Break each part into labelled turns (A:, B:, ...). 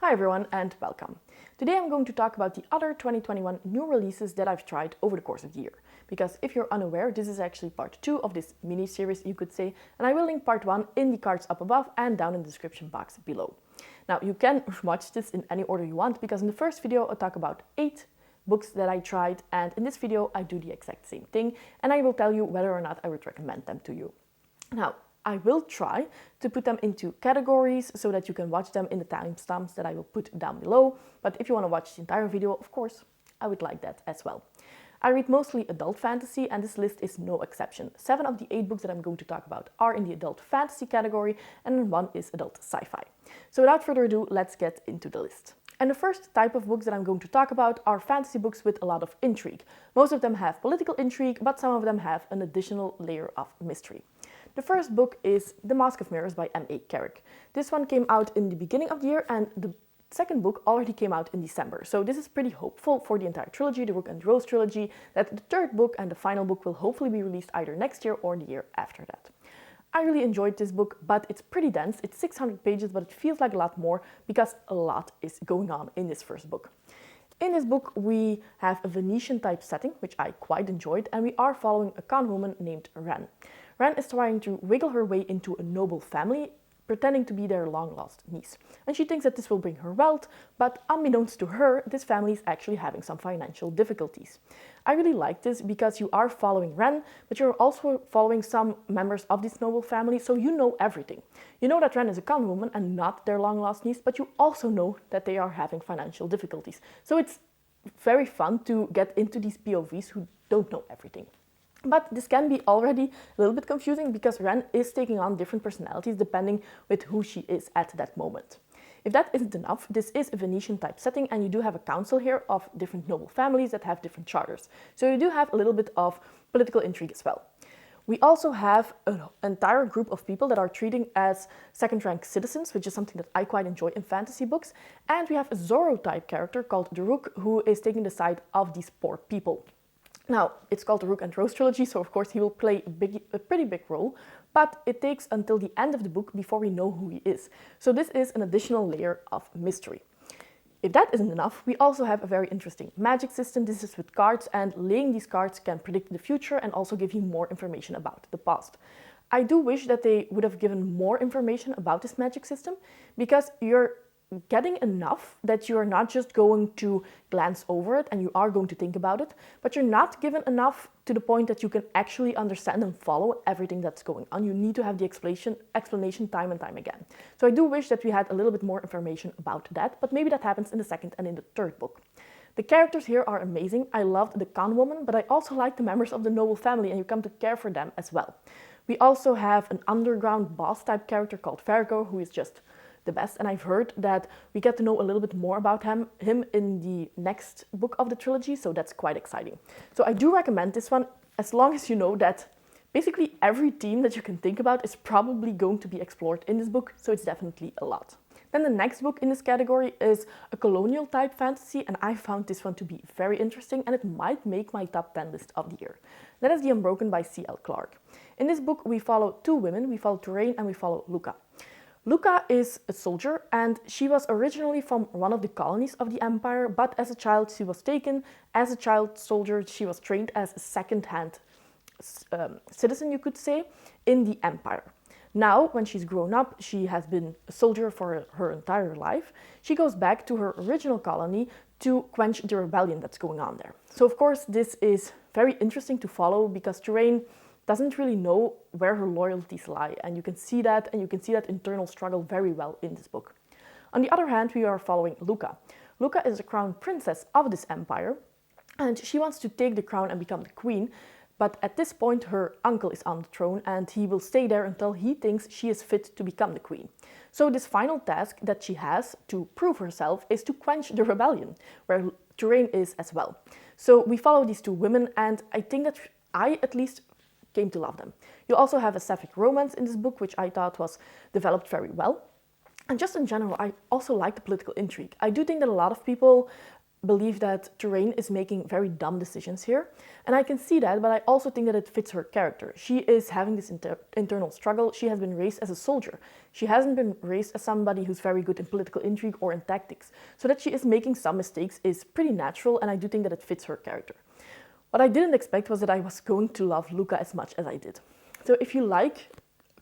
A: Hi everyone and welcome. Today I'm going to talk about the other 2021 new releases that I've tried over the course of the year. Because if you're unaware, this is actually part 2 of this mini-series, you could say, and I will link part 1 in the cards up above and down in the description box below. Now you can watch this in any order you want, because in the first video I'll talk about 8 books that I tried, and in this video I do the exact same thing, and I will tell you whether or not I would recommend them to you. Now, I will try to put them into categories so that you can watch them in the timestamps that I will put down below. But if you want to watch the entire video, of course, I would like that as well. I read mostly adult fantasy, and this list is no exception. 7 of the 8 books that I'm going to talk about are in the adult fantasy category, and 1 is adult sci-fi. So without further ado, let's get into the list. And the first type of books that I'm going to talk about are fantasy books with a lot of intrigue. Most of them have political intrigue, but some of them have an additional layer of mystery. The first book is The Mask of Mirrors by M.A. Carrick. This one came out in the beginning of the year, and the second book already came out in December. So this is pretty hopeful for the entire trilogy, the Rook and Rose trilogy, that the third book and the final book will hopefully be released either next year or the year after that. I really enjoyed this book, but it's pretty dense. It's 600 pages, but it feels like a lot more because a lot is going on in this first book. In this book, we have a Venetian type setting, which I quite enjoyed, and we are following a con woman named Ren. Ren is trying to wiggle her way into a noble family, pretending to be their long-lost niece. And she thinks that this will bring her wealth, but unbeknownst to her, this family is actually having some financial difficulties. I really like this because you are following Ren, but you're also following some members of this noble family, so you know everything. You know that Ren is a con woman and not their long-lost niece, but you also know that they are having financial difficulties. So it's very fun to get into these POVs who don't know everything. But this can be already a little bit confusing because Ren is taking on different personalities depending with who she is at that moment. If that isn't enough, this is a Venetian type setting, and you do have a council here of different noble families that have different charters. So you do have a little bit of political intrigue as well. We also have an entire group of people that are treating as second-rank citizens, which is something that I quite enjoy in fantasy books. And we have a Zorro type character called the Rook, who is taking the side of these poor people. Now, it's called the Rook and Rose trilogy, so of course he will play a pretty big role, but it takes until the end of the book before we know who he is. So this is an additional layer of mystery. If that isn't enough, we also have a very interesting magic system. This is with cards, and laying these cards can predict the future and also give you more information about the past. I do wish that they would have given more information about this magic system, because you're getting enough that you're not just going to glance over it and you are going to think about it, but you're not given enough to the point that you can actually understand and follow everything that's going on. You need to have the explanation time and time again. So I do wish that we had a little bit more information about that, but maybe that happens in the second and in the third book. The characters here are amazing. I loved the con woman, but I also like the members of the noble family, and you come to care for them as well. We also have an underground boss type character called Fargo, who is just the best, and I've heard that we get to know a little bit more about him in the next book of the trilogy, so that's quite exciting. So I do recommend this one, as long as you know that basically every theme that you can think about is probably going to be explored in this book, so it's definitely a lot. Then the next book in this category is a colonial type fantasy, and I found this one to be very interesting, and it might make my top 10 list of the year. That is The Unbroken by C.L. Clarke. In this book we follow 2 women, we follow Touraine and we follow Luca. Luca is a soldier, and she was originally from one of the colonies of the empire, but as a child she was taken. As a child soldier, she was trained as a second-hand citizen, you could say, in the empire. Now, when she's grown up, she has been a soldier for her entire life. She goes back to her original colony to quench the rebellion that's going on there. So of course this is very interesting to follow, because Touraine doesn't really know where her loyalties lie, and you can see that internal struggle very well in this book. On the other hand, we are following Luca. Luca is the crown princess of this empire, and she wants to take the crown and become the queen, but at this point her uncle is on the throne, and he will stay there until he thinks she is fit to become the queen. So this final task that she has to prove herself is to quench the rebellion, where Touraine is as well. So we follow these 2 women, and I think that I at least came to love them. You also have a sapphic romance in this book, which I thought was developed very well. And just in general, I also like the political intrigue. I do think that a lot of people believe that Terrain is making very dumb decisions here. And I can see that, but I also think that it fits her character. She is having this internal struggle. She has been raised as a soldier. She hasn't been raised as somebody who's very good in political intrigue or in tactics. So that she is making some mistakes is pretty natural, and I do think that it fits her character. What I didn't expect was that I was going to love Luca as much as I did. So if you like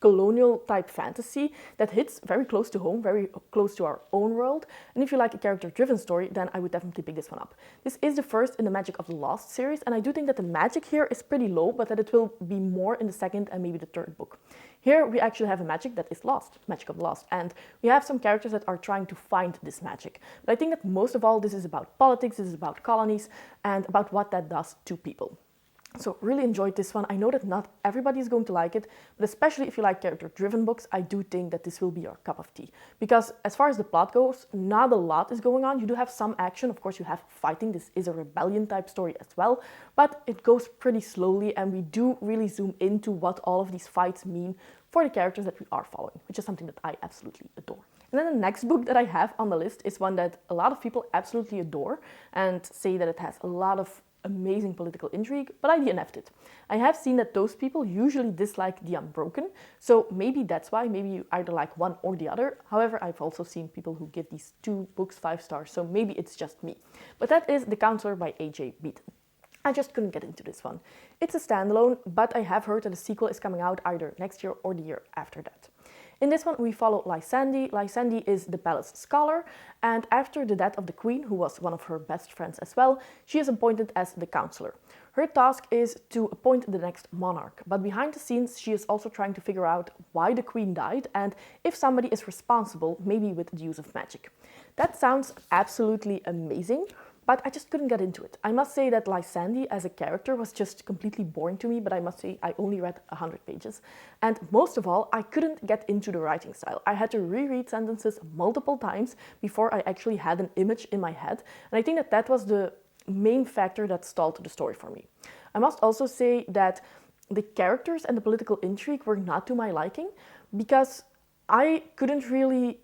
A: colonial type fantasy that hits very close to home, very close to our own world, and if you like a character-driven story, then I would definitely pick this one up. This is the first in the Magic of the Lost series, and I do think that the magic here is pretty low, but that it will be more in the second and maybe the third book. Here we actually have a magic that is lost, Magic of the Lost, and we have some characters that are trying to find this magic. But I think that most of all this is about politics, this is about colonies, and about what that does to people. So really enjoyed this one. I know that not everybody is going to like it, but especially if you like character-driven books, I do think that this will be your cup of tea. Because as far as the plot goes, not a lot is going on. You do have some action. Of course, you have fighting. This is a rebellion type story as well, but it goes pretty slowly, and we do really zoom into what all of these fights mean for the characters that we are following, which is something that I absolutely adore. And then the next book that I have on the list is one that a lot of people absolutely adore and say that it has a lot of amazing political intrigue, but I DNF'd it. I have seen that those people usually dislike The Unbroken, so maybe that's why, maybe you either like one or the other. However, I've also seen people who give these two books 5 stars, so maybe it's just me. But that is The Counselor by A.J. Beaton. I just couldn't get into this one. It's a standalone, but I have heard that a sequel is coming out either next year or the year after that. In this one, we follow Lysandre. Lysandre is the palace scholar, and after the death of the queen, who was one of her best friends as well, she is appointed as the counselor. Her task is to appoint the next monarch, but behind the scenes, she is also trying to figure out why the queen died and if somebody is responsible, maybe with the use of magic. That sounds absolutely amazing, but I just couldn't get into it. I must say that Lysandre as a character was just completely boring to me, but I must say I only read 100 pages. And most of all, I couldn't get into the writing style. I had to reread sentences multiple times before I actually had an image in my head. And I think that that was the main factor that stalled the story for me. I must also say that the characters and the political intrigue were not to my liking, because I couldn't really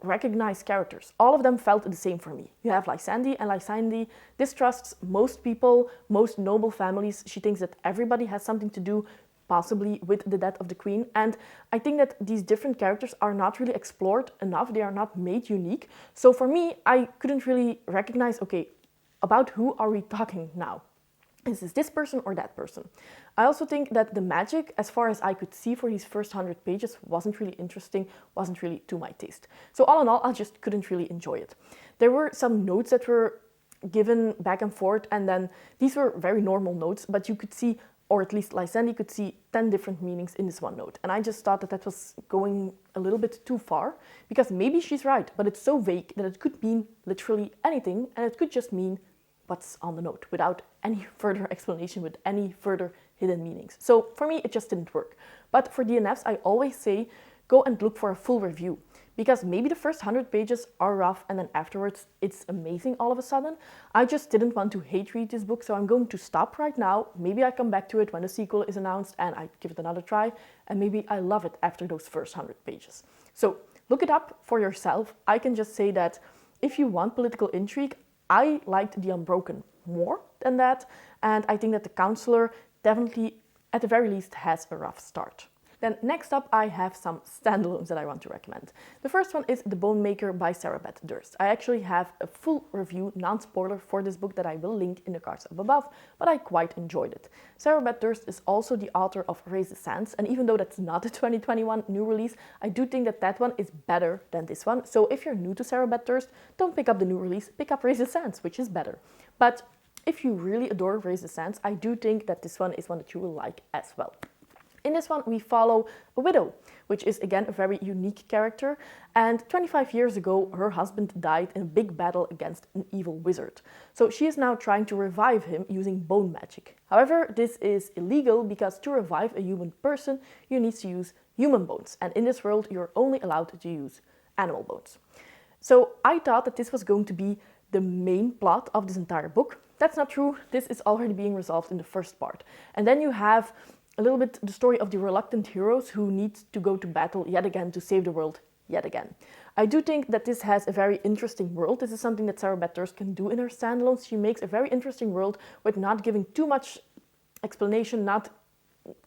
A: recognize characters. All of them felt the same for me. You have Lysandre, and Lysandre distrusts most people, most noble families. She thinks that everybody has something to do possibly with the death of the queen, and I think that these different characters are not really explored enough. They are not made unique. So for me, I couldn't really recognize, okay, about who are we talking now? Is this person or that person? I also think that the magic, as far as I could see for these first 100 pages, wasn't really interesting, wasn't really to my taste. So all in all, I just couldn't really enjoy it. There were some notes that were given back and forth, and then these were very normal notes, but you could see, or at least Lysandre could see 10 different meanings in this one note. And I just thought that that was going a little bit too far, because maybe she's right, but it's so vague that it could mean literally anything, and it could just mean what's on the note without any further explanation, with any further hidden meanings. So for me, it just didn't work. But for DNFs, I always say, go and look for a full review, because maybe the first 100 pages are rough and then afterwards it's amazing all of a sudden. I just didn't want to hate read this book, so I'm going to stop right now. Maybe I come back to it when the sequel is announced and I give it another try, and maybe I love it after those first 100 pages. So look it up for yourself. I can just say that if you want political intrigue, I liked The Unbroken more than that, and I think that The Counselor definitely, at the very least, has a rough start. Then next up, I have some standalones that I want to recommend. The first one is The Bone Maker by Sarah Beth Durst. I actually have a full review, non-spoiler, for this book that I will link in the cards up above, but I quite enjoyed it. Sarah Beth Durst is also the author of Raise the Sands, and even though that's not a 2021 new release, I do think that that one is better than this one. So if you're new to Sarah Beth Durst, don't pick up the new release, pick up Raise the Sands, which is better. But if you really adore Raise the Sands, I do think that this one is one that you will like as well. In this one, we follow a widow, which is again a very unique character. And 25 years ago, her husband died in a big battle against an evil wizard. So she is now trying to revive him using bone magic. However, this is illegal because to revive a human person, you need to use human bones. And in this world, you're only allowed to use animal bones. So I thought that this was going to be the main plot of this entire book. That's not true. This is already being resolved in the first part. And then you have a little bit the story of the reluctant heroes who need to go to battle yet again to save the world yet again. I do think that this has a very interesting world. This is something that Sarah Beth Durst can do in her standalones. She makes a very interesting world with not giving too much explanation, not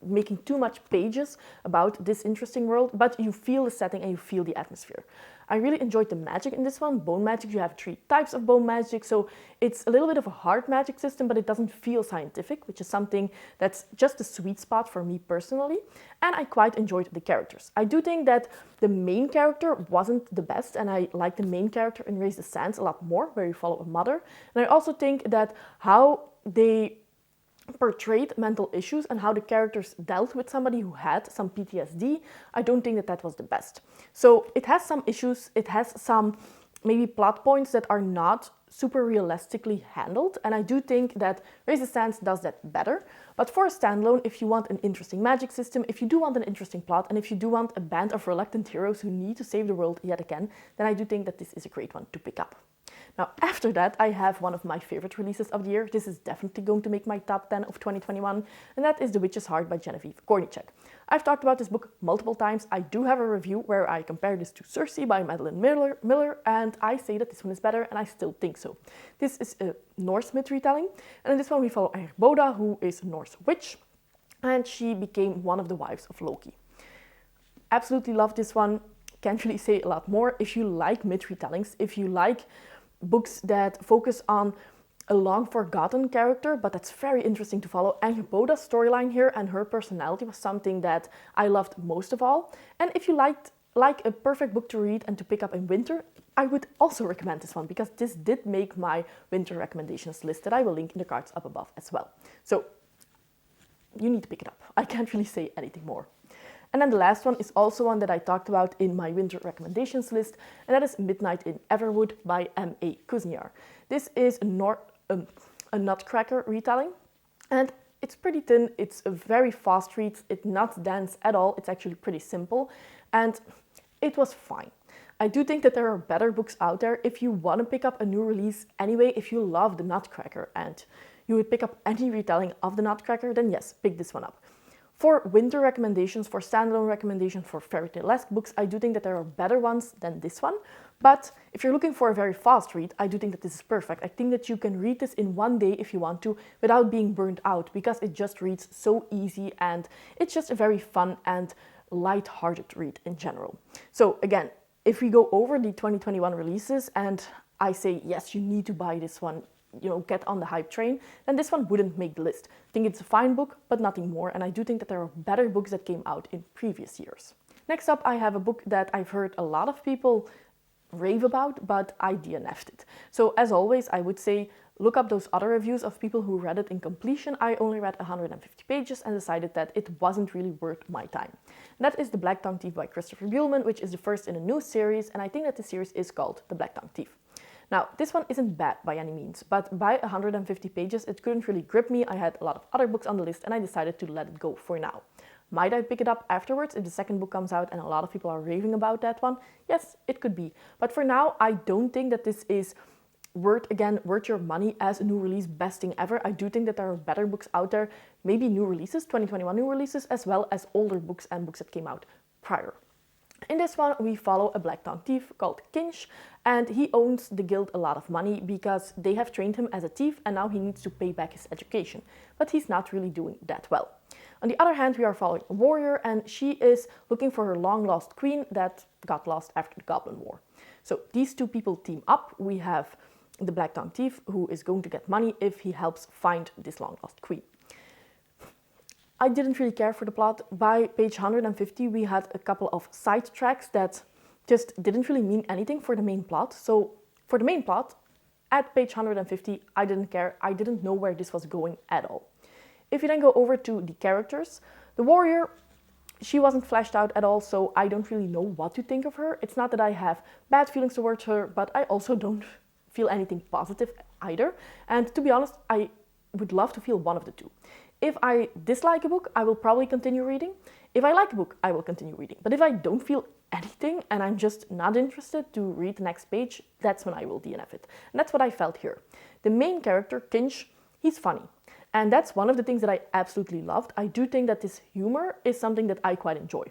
A: making too much pages about this interesting world, but you feel the setting and you feel the atmosphere. I really enjoyed the magic in this one. Bone magic, you have 3 types of bone magic, so it's a little bit of a hard magic system, but it doesn't feel scientific, which is something that's just a sweet spot for me personally, and I quite enjoyed the characters. I do think that the main character wasn't the best, and I like the main character in Raise the Sands a lot more, where you follow a mother, and I also think that how they portrayed mental issues and how the characters dealt with somebody who had some PTSD, I don't think that that was the best. So it has some issues, it has some maybe plot points that are not super realistically handled, and I do think that Raise the Sands does that better. But for a standalone, if you want an interesting magic system, if you do want an interesting plot, and if you do want a band of reluctant heroes who need to save the world yet again, then I do think that this is a great one to pick up. Now, after that, I have one of my favorite releases of the year. This is definitely going to make my top 10 of 2021, and that is The Witch's Heart by Genevieve Kornichek. I've talked about this book multiple times. I do have a review where I compare this to Circe by Madeline Miller, and I say that this one is better, and I still think so. This is a Norse myth retelling, and in this one we follow Boda, who is a Norse witch, and she became one of the wives of Loki. Absolutely love this one. Can't really say a lot more. If you like myth retellings, if you like books that focus on a long-forgotten character, but that's very interesting to follow. Boda's storyline here and her personality was something that I loved most of all. And if you like a perfect book to read and to pick up in winter, I would also recommend this one, because this did make my winter recommendations list that I will link in the cards up above as well. So you need to pick it up. I can't really say anything more. And then the last one is also one that I talked about in my winter recommendations list, and that is Midnight in Everwood by M.A. Kuzniar. This is a Nutcracker retelling, and it's pretty thin, it's a very fast read, it's not dense at all, it's actually pretty simple, and it was fine. I do think that there are better books out there. If you want to pick up a new release anyway, if you love the Nutcracker and you would pick up any retelling of the Nutcracker, then yes, pick this one up. For winter recommendations, for standalone recommendations, for fairy tale-esque books, I do think that there are better ones than this one. But if you're looking for a very fast read, I do think that this is perfect. I think that you can read this in one day if you want to, without being burned out, because it just reads so easy and it's just a very fun and light-hearted read in general. So again, if we go over the 2021 releases and I say, yes, you need to buy this one, get on the hype train, then this one wouldn't make the list. I think it's a fine book, but nothing more, and I do think that there are better books that came out in previous years. Next up, I have a book that I've heard a lot of people rave about, but I DNF'd it. So as always, I would say, look up those other reviews of people who read it in completion. I only read 150 pages and decided that it wasn't really worth my time. And that is The Black Tongue Thief by Christopher Buehlman, which is the first in a new series, and I think that the series is called The Black Tongue Thief. Now, this one isn't bad by any means, but by 150 pages, it couldn't really grip me. I had a lot of other books on the list and I decided to let it go for now. Might I pick it up afterwards if the second book comes out and a lot of people are raving about that one? Yes, it could be. But for now, I don't think that this is worth your money as a new release, best thing ever. I do think that there are better books out there, maybe new releases, 2021 new releases, as well as older books and books that came out prior. In this one, we follow a black tongue thief called Kinch, and he owes the guild a lot of money because they have trained him as a thief and now he needs to pay back his education. But he's not really doing that well. On the other hand, we are following a warrior, and she is looking for her long-lost queen that got lost after the Goblin War. So these two people team up. We have the black tongue thief who is going to get money if he helps find this long-lost queen. I didn't really care for the plot. By page 150, we had a couple of side tracks that just didn't really mean anything for the main plot. So for the main plot, at page 150, I didn't care. I didn't know where this was going at all. If you then go over to the characters, the warrior, she wasn't fleshed out at all, so I don't really know what to think of her. It's not that I have bad feelings towards her, but I also don't feel anything positive either. And to be honest, I would love to feel one of the two. If I dislike a book, I will probably continue reading. If I like a book, I will continue reading. But if I don't feel anything and I'm just not interested to read the next page, that's when I will DNF it. And that's what I felt here. The main character, Kinch, he's funny. And that's one of the things that I absolutely loved. I do think that this humor is something that I quite enjoy.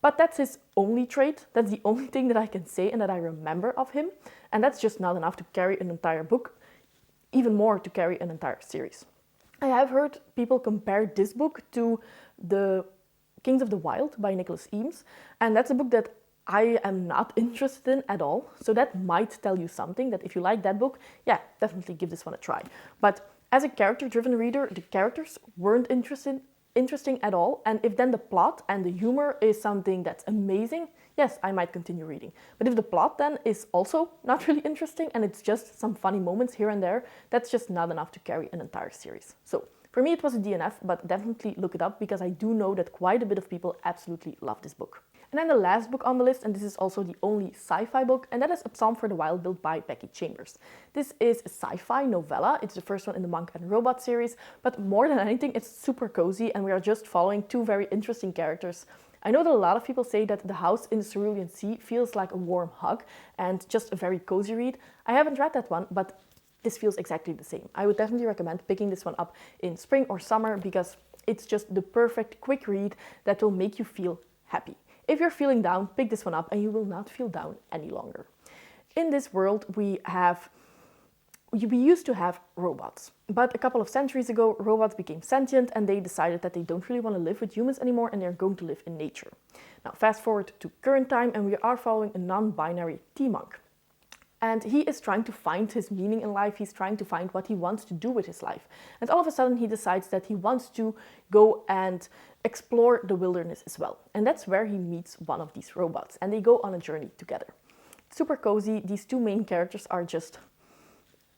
A: But that's his only trait. That's the only thing that I can say and that I remember of him. And that's just not enough to carry an entire book, even more to carry an entire series. I have heard people compare this book to The Kings of the Wild by Nicholas Eames, and that's a book that I am not interested in at all. So that might tell you something, that if you like that book, yeah, definitely give this one a try. But as a character-driven reader, the characters weren't interesting at all, and if then the plot and the humor is something that's amazing, yes, I might continue reading. But if the plot then is also not really interesting and it's just some funny moments here and there, that's just not enough to carry an entire series. So for me it was a DNF, but definitely look it up because I do know that quite a bit of people absolutely love this book. And then the last book on the list, and this is also the only sci-fi book, and that is A Psalm for the Wild Built by Becky Chambers. This is a sci-fi novella. It's the first one in the Monk and Robot series, but more than anything, it's super cozy and we are just following two very interesting characters. I know that a lot of people say that The House in the Cerulean Sea feels like a warm hug and just a very cozy read. I haven't read that one, but this feels exactly the same. I would definitely recommend picking this one up in spring or summer because it's just the perfect quick read that will make you feel happy. If you're feeling down, pick this one up and you will not feel down any longer. In this world, we used to have robots, but a couple of centuries ago, robots became sentient and they decided that they don't really want to live with humans anymore and they're going to live in nature. Now, fast forward to current time and we are following a non-binary T-monk. And he is trying to find his meaning in life. He's trying to find what he wants to do with his life. And all of a sudden he decides that he wants to go and explore the wilderness as well. And that's where he meets one of these robots and they go on a journey together. Super cozy. These two main characters are just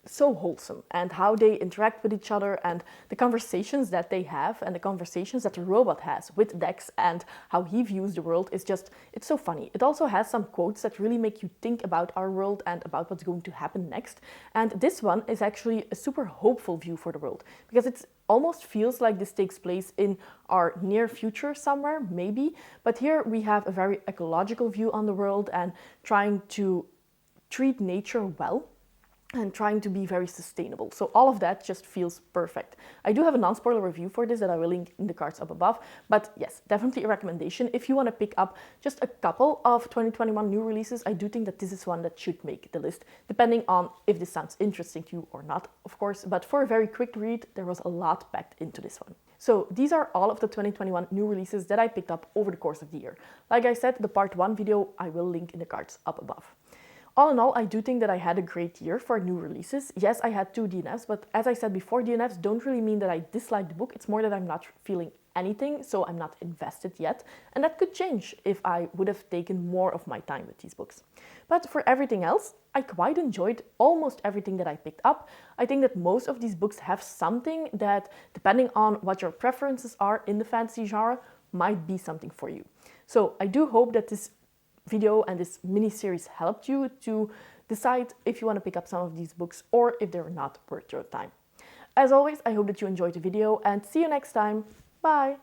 A: so wholesome, and how they interact with each other and the conversations that they have and the conversations that the robot has with Dex and how he views the world is just, it's so funny. It also has some quotes that really make you think about our world and about what's going to happen next. And this one is actually a super hopeful view for the world because it almost feels like this takes place in our near future somewhere, maybe. But here we have a very ecological view on the world and trying to treat nature well and trying to be very sustainable. So all of that just feels perfect. I do have a non-spoiler review for this that I will link in the cards up above, but yes, definitely a recommendation. If you want to pick up just a couple of 2021 new releases, I do think that this is one that should make the list, depending on if this sounds interesting to you or not, of course, but for a very quick read, there was a lot packed into this one. So these are all of the 2021 new releases that I picked up over the course of the year. Like I said, the part 1 video I will link in the cards up above. All in all, I do think that I had a great year for new releases. Yes, I had 2 DNFs, but as I said before, DNFs don't really mean that I dislike the book. It's more that I'm not feeling anything, so I'm not invested yet. And that could change if I would have taken more of my time with these books. But for everything else, I quite enjoyed almost everything that I picked up. I think that most of these books have something that, depending on what your preferences are in the fantasy genre, might be something for you. So I do hope that this video and this mini-series helped you to decide if you want to pick up some of these books or if they're not worth your time. As always, I hope that you enjoyed the video and see you next time. Bye!